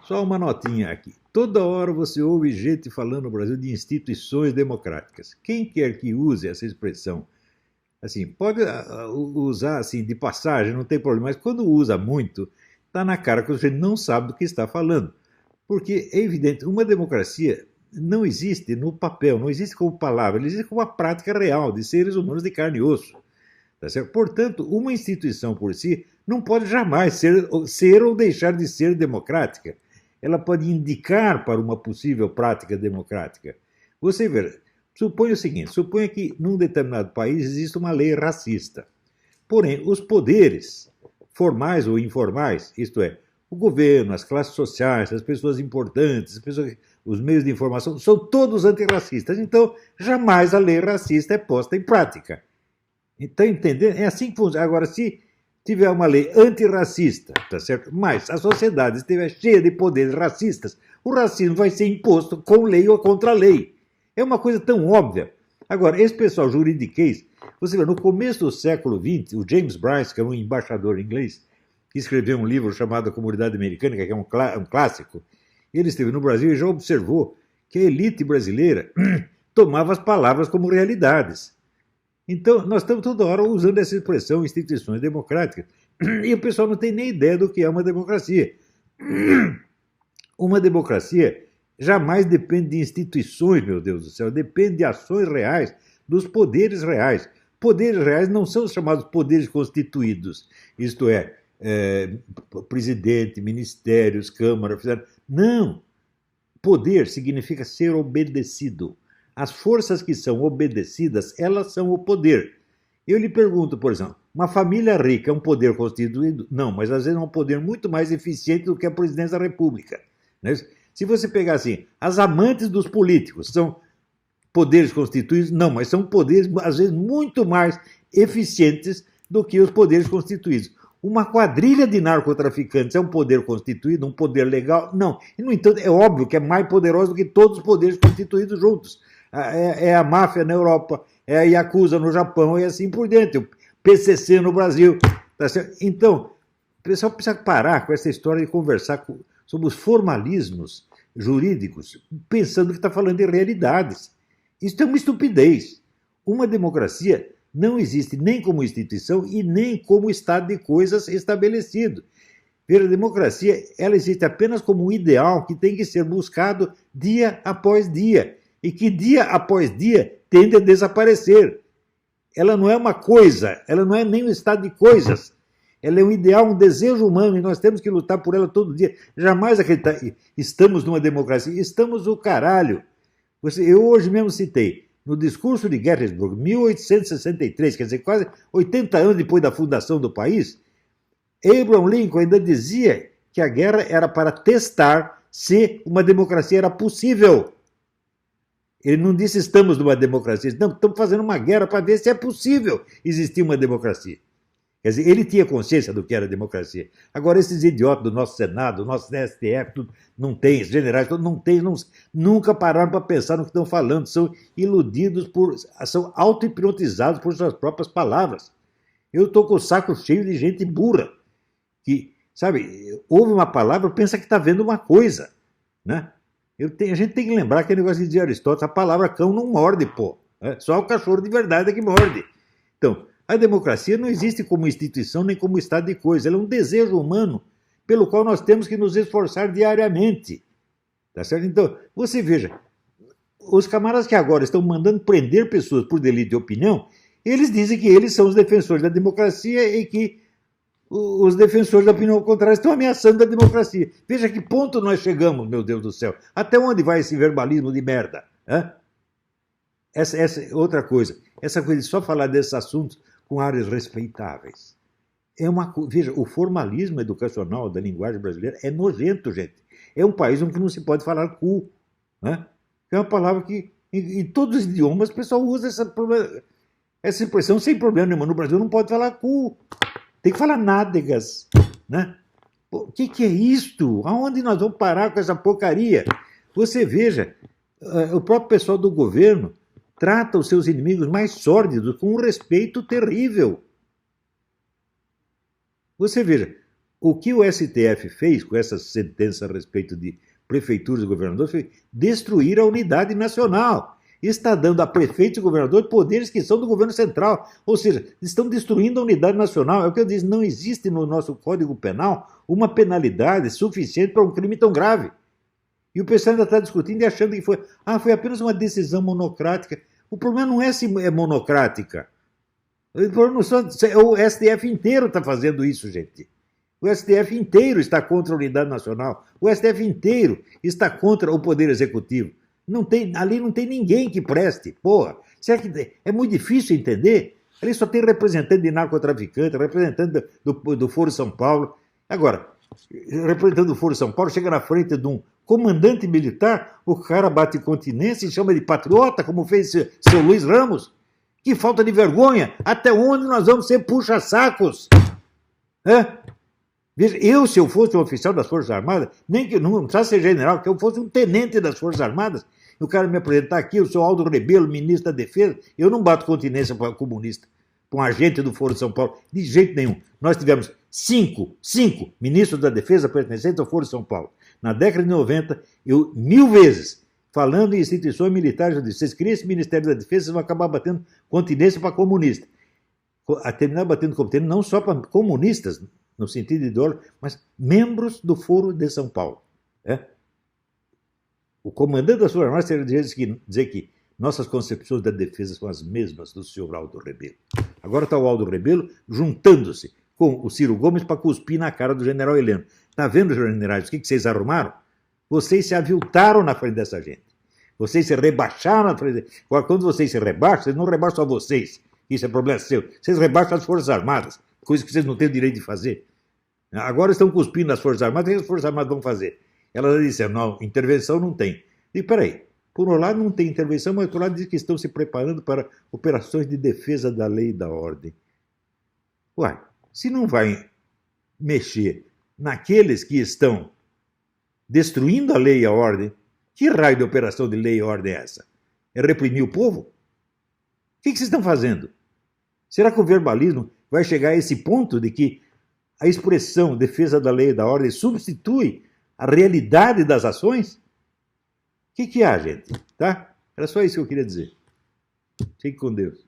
Só uma notinha aqui. Toda hora você ouve gente falando no Brasil de instituições democráticas. Quem quer que use essa expressão, assim, pode usar assim de passagem, não tem problema, mas quando usa muito, está na cara que você não sabe do que está falando. Porque é evidente, uma democracia não existe no papel, não existe como palavra, ela existe como uma prática real de seres humanos de carne e osso. Tá certo? Portanto, uma instituição por si não pode jamais ser ou deixar de ser democrática. Ela pode indicar para uma possível prática democrática. Você vê, suponha o seguinte, suponha que num determinado país existe uma lei racista. Porém, os poderes, formais ou informais, isto é, o governo, as classes sociais, as pessoas importantes, os meios de informação, são todos antirracistas. Então, jamais a lei racista é posta em prática. Está entendendo? É assim que funciona. Agora, se tiver uma lei antirracista, tá certo? Mas a sociedade estiver cheia de poderes racistas, o racismo vai ser imposto com lei ou contra lei. É uma coisa tão óbvia. Agora, esse pessoal juridiquês, você vê, no começo do século XX, o James Bryce, que é um embaixador inglês, que escreveu um livro chamado A Comunidade Americana, que é um clássico, ele esteve no Brasil e já observou que a elite brasileira tomava as palavras como realidades. Então, nós estamos toda hora usando essa expressão instituições democráticas, e o pessoal não tem nem ideia do que é uma democracia. Uma democracia jamais depende de instituições, meu Deus do céu, depende de ações reais, dos poderes reais. Poderes reais não são os chamados poderes constituídos, isto é, presidente, ministérios, câmara, não. Poder significa ser obedecido. As forças que são obedecidas, elas são o poder. Eu lhe pergunto, por exemplo, uma família rica é um poder constituído? Não, mas às vezes é um poder muito mais eficiente do que a presidência da República. Né? Se você pegar assim, as amantes dos políticos são poderes constituídos? Não, mas são poderes, às vezes, muito mais eficientes do que os poderes constituídos. Uma quadrilha de narcotraficantes é um poder constituído, um poder legal? Não. E, no entanto, é óbvio que é mais poderoso do que todos os poderes constituídos juntos. É a máfia na Europa, é a Yakuza no Japão e assim por diante, o PCC no Brasil. Tá certo? Então, o pessoal precisa parar com essa história de conversar sobre os formalismos jurídicos, pensando que está falando de realidades. Isso é uma estupidez. Uma democracia não existe nem como instituição e nem como estado de coisas estabelecido. Veja, a democracia ela existe apenas como um ideal que tem que ser buscado dia após dia e que dia após dia tende a desaparecer. Ela não é uma coisa, ela não é nem um estado de coisas. Ela é um ideal, um desejo humano e nós temos que lutar por ela todo dia. Jamais acreditar, estamos numa democracia, estamos o caralho. Eu hoje mesmo citei, no discurso de Gettysburg, 1863, quer dizer, quase 80 anos depois da fundação do país, Abraham Lincoln ainda dizia que a guerra era para testar se uma democracia era possível. Ele não disse estamos numa democracia, não, estamos fazendo uma guerra para ver se é possível existir uma democracia. Quer dizer, ele tinha consciência do que era democracia. Agora, esses idiotas do nosso Senado, do nosso STF, tudo, não tem, os generais, não tem, nunca pararam para pensar no que estão falando, são iludidos, são auto-hipnotizados por suas próprias palavras. Eu estou com o saco cheio de gente burra, que, sabe, ouve uma palavra, pensa que está vendo uma coisa, né? A gente tem que lembrar aquele negócio de Aristóteles, a palavra cão não morde, pô. Né? Só o cachorro de verdade é que morde. Então, a democracia não existe como instituição nem como estado de coisa. Ela é um desejo humano pelo qual nós temos que nos esforçar diariamente. Tá certo? Então, você veja, os camaradas que agora estão mandando prender pessoas por delito de opinião, eles dizem que eles são os defensores da democracia e que os defensores da opinião contrária estão ameaçando a democracia. Veja que ponto nós chegamos, meu Deus do céu. Até onde vai esse verbalismo de merda? Hã? Essa outra coisa. Essa coisa de só falar desses assuntos com áreas respeitáveis. Veja, o formalismo educacional da linguagem brasileira é nojento, gente. É um país onde não se pode falar cu. Né? É uma palavra que, em todos os idiomas, o pessoal usa essa expressão sem problema nenhum. No Brasil não pode falar cu. Tem que falar nádegas. Né? O que é isto? Aonde nós vamos parar com essa porcaria? Você veja, o próprio pessoal do governo trata os seus inimigos mais sórdidos com um respeito terrível. Você veja, O que o STF fez com essa sentença a respeito de prefeituras e governadores foi destruir a unidade nacional. Está dando a prefeitos e governadores poderes que são do governo central. Ou seja, estão destruindo a unidade nacional. É o que eu disse, não existe no nosso Código Penal uma penalidade suficiente para um crime tão grave. E o pessoal ainda está discutindo e achando que foi apenas uma decisão monocrática. O problema não é se é monocrática. O STF inteiro está fazendo isso, gente. O STF inteiro está contra a unidade nacional. O STF inteiro está contra o Poder Executivo. Ali não tem ninguém que preste. Porra, será que é muito difícil entender? Ali só tem representante de narcotraficante, representante do Foro São Paulo. Agora, representante do Foro São Paulo chega na frente de um comandante militar, o cara bate continência e chama de patriota, como fez seu Luiz Ramos. Que falta de vergonha! Até onde nós vamos ser puxa-sacos? Veja, se eu fosse um oficial das Forças Armadas, nem que não precisasse ser general, que eu fosse um tenente das Forças Armadas, e o cara me apresentar aqui, eu sou Aldo Rebelo, ministro da Defesa, eu não bato continência para comunista, para um agente do Foro de São Paulo, de jeito nenhum. Nós tivemos cinco ministros da Defesa pertencentes ao Foro de São Paulo. Na década de 90, eu 1000 vezes, falando em instituições militares, eu disse, vocês criam esse Ministério da Defesa, vocês vão acabar batendo continência para comunista. A terminar batendo continência não só para comunistas, no sentido ideológico, mas membros do Foro de São Paulo. O comandante das Forças Armadas teria dizer que nossas concepções da defesa são as mesmas do senhor Aldo Rebelo. Agora está o Aldo Rebelo juntando-se com o Ciro Gomes para cuspir na cara do general Heleno. Está vendo, generais, o que vocês arrumaram? Vocês se aviltaram na frente dessa gente. Vocês se rebaixaram na frente. Agora, quando vocês se rebaixam, vocês não rebaixam só vocês. Isso é problema seu. Vocês rebaixam as Forças Armadas, coisa que vocês não têm o direito de fazer. Agora estão cuspindo nas Forças Armadas, o que as Forças Armadas vão fazer? Elas disseram, não, intervenção não tem. E peraí, por um lado não tem intervenção, mas por outro lado diz que estão se preparando para operações de defesa da lei e da ordem. Uai, se não vai mexer naqueles que estão destruindo a lei e a ordem, que raio de operação de lei e ordem é essa? É reprimir o povo? O que vocês estão fazendo? Será que o verbalismo vai chegar a esse ponto de que a expressão defesa da lei e da ordem substitui a realidade das ações? O que há, gente? Tá? Era só isso que eu queria dizer. Fique com Deus.